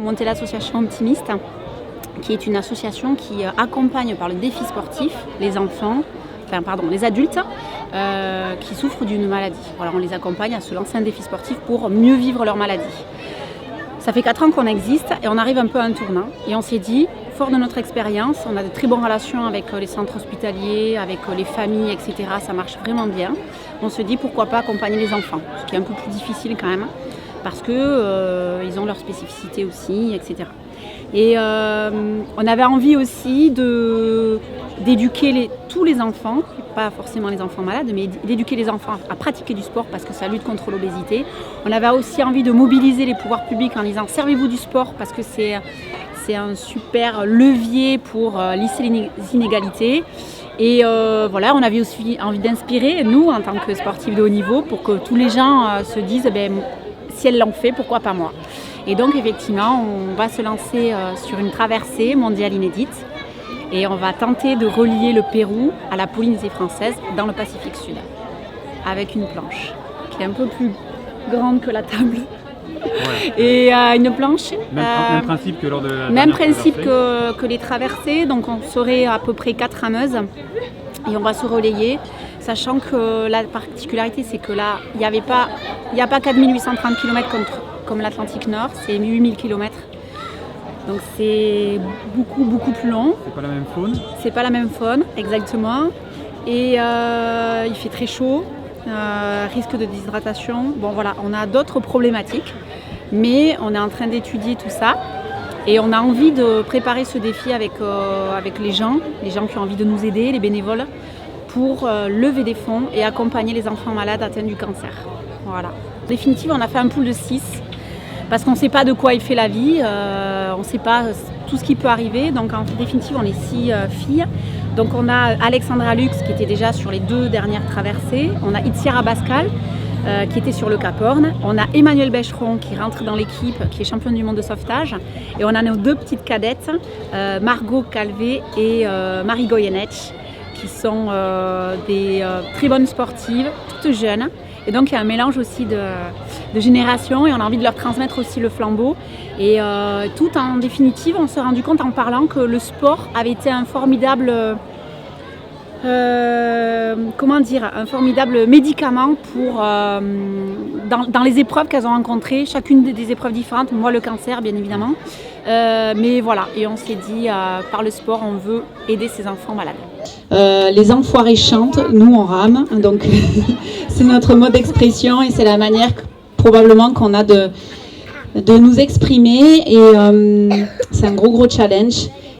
monté l'association Optimiste, qui est une association qui accompagne par le défi sportif les adultes qui souffrent d'une maladie. Voilà, on les accompagne à se lancer un défi sportif pour mieux vivre leur maladie. Ça fait 4 ans qu'on existe et on arrive un peu à un tournant. Et on s'est dit, fort de notre expérience, on a de très bonnes relations avec les centres hospitaliers, avec les familles, etc. Ça marche vraiment bien. On se dit, pourquoi pas accompagner les enfants, ce qui est un peu plus difficile quand même, parce qu'ils ont leur spécificité aussi, etc. Et on avait envie aussi d'éduquer tous les enfants, pas forcément les enfants malades, mais d'éduquer les enfants à pratiquer du sport parce que ça lutte contre l'obésité. On avait aussi envie de mobiliser les pouvoirs publics en disant servez-vous du sport parce que c'est un super levier pour lisser les inégalités. Et voilà, on avait aussi envie d'inspirer, nous, en tant que sportifs de haut niveau, pour que tous les gens se disent si elles l'ont fait, pourquoi pas moi. Et donc effectivement, on va se lancer sur une traversée mondiale inédite et on va tenter de relier le Pérou à la Polynésie française dans le Pacifique Sud avec une planche qui est un peu plus grande que la table. Ouais. Et une planche... Même principe que lors de la Même principe que les traversées, donc on serait à peu près 4 rameuses et on va se relayer, sachant que la particularité c'est que là, il n'y a pas 4830 km comme l'Atlantique Nord, c'est 8000 km. Donc c'est beaucoup plus long. C'est pas la même faune. C'est pas la même faune, exactement. Et il fait très chaud, risque de déshydratation. Bon voilà, on a d'autres problématiques, mais on est en train d'étudier tout ça. Et on a envie de préparer ce défi avec les gens qui ont envie de nous aider, les bénévoles, pour lever des fonds et accompagner les enfants malades atteints du cancer. Voilà. En définitive, on a fait un pool de 6. Parce qu'on ne sait pas de quoi il fait la vie, on ne sait pas tout ce qui peut arriver. Donc en définitive, on est 6 filles. Donc on a Alexandra Lux qui était déjà sur les 2 dernières traversées. On a Itziar Abascal qui était sur le Cap Horn. On a Emmanuel Becheron qui rentre dans l'équipe, qui est championne du monde de sauvetage. Et on a nos 2 petites cadettes, Margot Calvé et Marie Goyenech, qui sont des très bonnes sportives, toutes jeunes. Et donc il y a un mélange aussi de générations et on a envie de leur transmettre aussi le flambeau. Et tout en définitive, on s'est rendu compte en parlant que le sport avait été un formidable, un formidable médicament pour, dans les épreuves qu'elles ont rencontrées, chacune des épreuves différentes, moi le cancer bien évidemment. Mais voilà, et on s'est dit, par le sport, on veut aider ces enfants malades. Les enfoirés chantent, nous on rame, donc c'est notre mode d'expression et c'est la manière probablement qu'on a de nous exprimer et c'est un gros challenge.